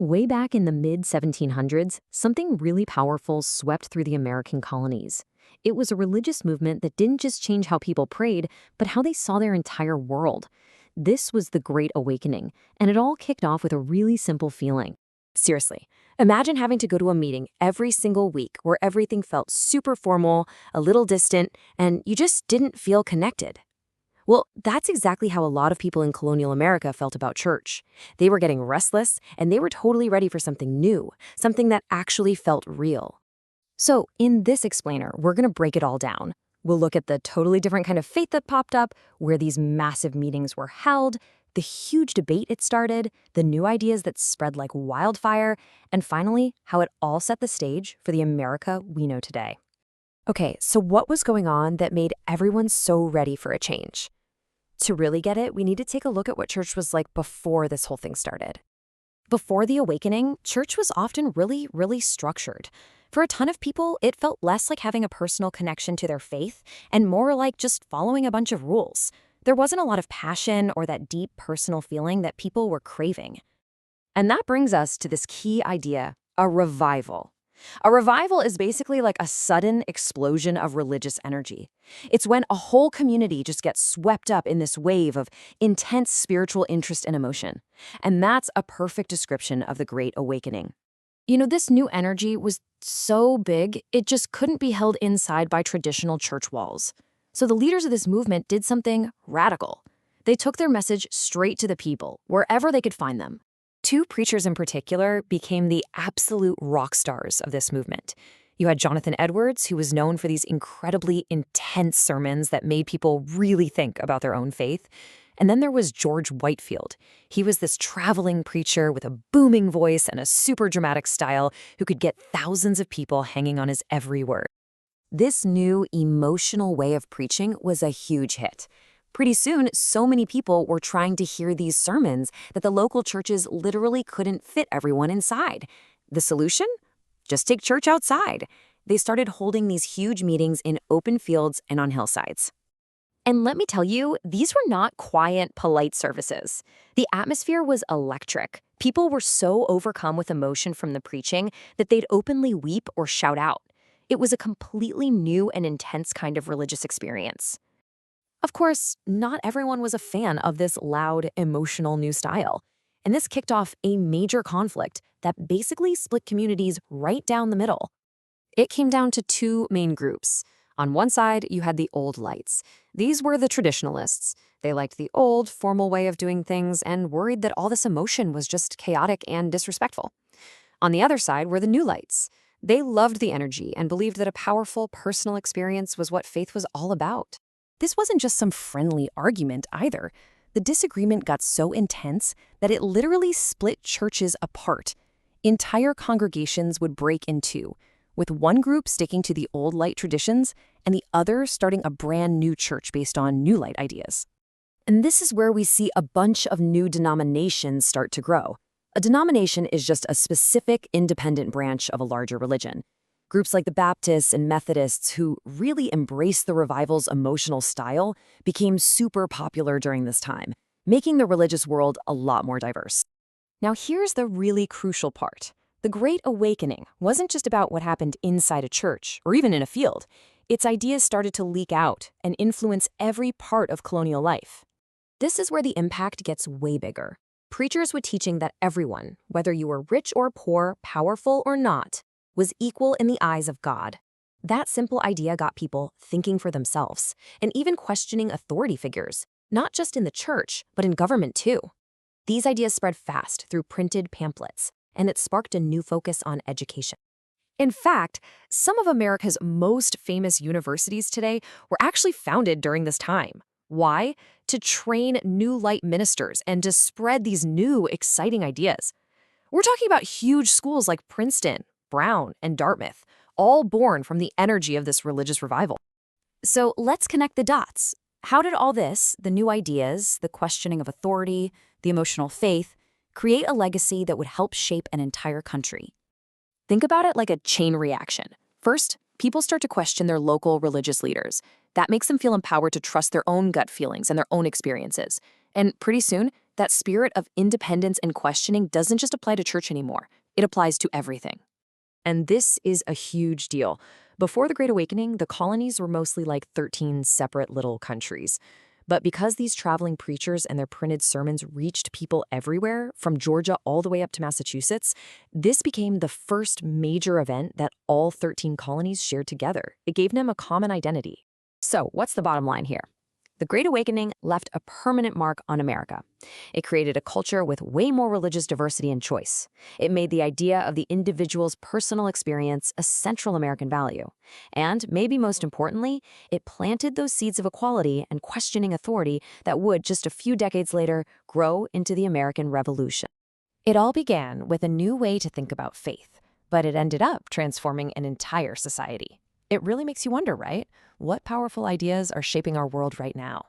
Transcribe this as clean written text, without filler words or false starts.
Way back in the mid 1700s, something really powerful swept through the American colonies. It was a religious movement that didn't just change how people prayed, but how they saw their entire world. This was the Great Awakening, and it all kicked off with a really simple feeling. Seriously, imagine having to go to a meeting every single week where everything felt super formal, a little distant, and you just didn't feel connected. Well, that's exactly how a lot of people in colonial America felt about church. They were getting restless, and they were totally ready for something new, something that actually felt real. So, in this explainer, we're going to break it all down. We'll look at the totally different kind of faith that popped up, where these massive meetings were held, the huge debate it started, the new ideas that spread like wildfire, and finally, how it all set the stage for the America we know today. Okay, so what was going on that made everyone so ready for a change? To really get it, we need to take a look at what church was like before this whole thing started. Before the Awakening, church was often really structured. For a ton of people, it felt less like having a personal connection to their faith and more like just following a bunch of rules. There wasn't a lot of passion or that deep personal feeling that people were craving. And that brings us to this key idea, a revival. A revival is basically like a sudden explosion of religious energy. It's when a whole community just gets swept up in this wave of intense spiritual interest and emotion. And that's a perfect description of the Great Awakening. You know, this new energy was so big, it just couldn't be held inside by traditional church walls. So the leaders of this movement did something radical. They took their message straight to the people, wherever they could find them. Two preachers in particular became the absolute rock stars of this movement. You had Jonathan Edwards, who was known for these incredibly intense sermons that made people really think about their own faith. And then there was George Whitefield. He was this traveling preacher with a booming voice and a super dramatic style who could get thousands of people hanging on his every word. This new emotional way of preaching was a huge hit. Pretty soon, so many people were trying to hear these sermons that the local churches literally couldn't fit everyone inside. The solution? Just take church outside. They started holding these huge meetings in open fields and on hillsides. And let me tell you, these were not quiet, polite services. The atmosphere was electric. People were so overcome with emotion from the preaching that they'd openly weep or shout out. It was a completely new and intense kind of religious experience. Of course, not everyone was a fan of this loud, emotional new style. And this kicked off a major conflict that basically split communities right down the middle. It came down to two main groups. On one side, you had the old lights. These were the traditionalists. They liked the old, formal way of doing things and worried that all this emotion was just chaotic and disrespectful. On the other side were the new lights. They loved the energy and believed that a powerful, personal experience was what faith was all about. This wasn't just some friendly argument either. The disagreement got so intense that it literally split churches apart. Entire congregations would break in two, with one group sticking to the old light traditions and the other starting a brand new church based on new light ideas. And this is where we see a bunch of new denominations start to grow. A denomination is just a specific independent branch of a larger religion. Groups like the Baptists and Methodists, who really embraced the revival's emotional style, became super popular during this time, making the religious world a lot more diverse. Now here's the really crucial part. The Great Awakening wasn't just about what happened inside a church or even in a field. Its ideas started to leak out and influence every part of colonial life. This is where the impact gets way bigger. Preachers were teaching that everyone, whether you were rich or poor, powerful or not, was equal in the eyes of God. That simple idea got people thinking for themselves and even questioning authority figures, not just in the church, but in government too. These ideas spread fast through printed pamphlets, and it sparked a new focus on education. In fact, some of America's most famous universities today were actually founded during this time. Why? To train new light ministers and to spread these new, exciting ideas. We're talking about huge schools like Princeton, Brown, and Dartmouth, all born from the energy of this religious revival. So let's connect the dots. How did all this, the new ideas, the questioning of authority, the emotional faith, create a legacy that would help shape an entire country? Think about it like a chain reaction. First, people start to question their local religious leaders. That makes them feel empowered to trust their own gut feelings and their own experiences. And pretty soon, That spirit of independence and questioning doesn't just apply to church anymore. It applies to everything. And this is a huge deal. Before the Great Awakening, the colonies were mostly like 13 separate little countries. But because these traveling preachers and their printed sermons reached people everywhere, from Georgia all the way up to Massachusetts, this became the first major event that all 13 colonies shared together. It gave them a common identity. So, what's the bottom line here? The Great Awakening left a permanent mark on America. It created a culture with way more religious diversity and choice. It made the idea of the individual's personal experience a central American value. And, maybe most importantly, it planted those seeds of equality and questioning authority that would, just a few decades later, grow into the American Revolution. It all began with a new way to think about faith, but it ended up transforming an entire society. It really makes you wonder, right? What powerful ideas are shaping our world right now?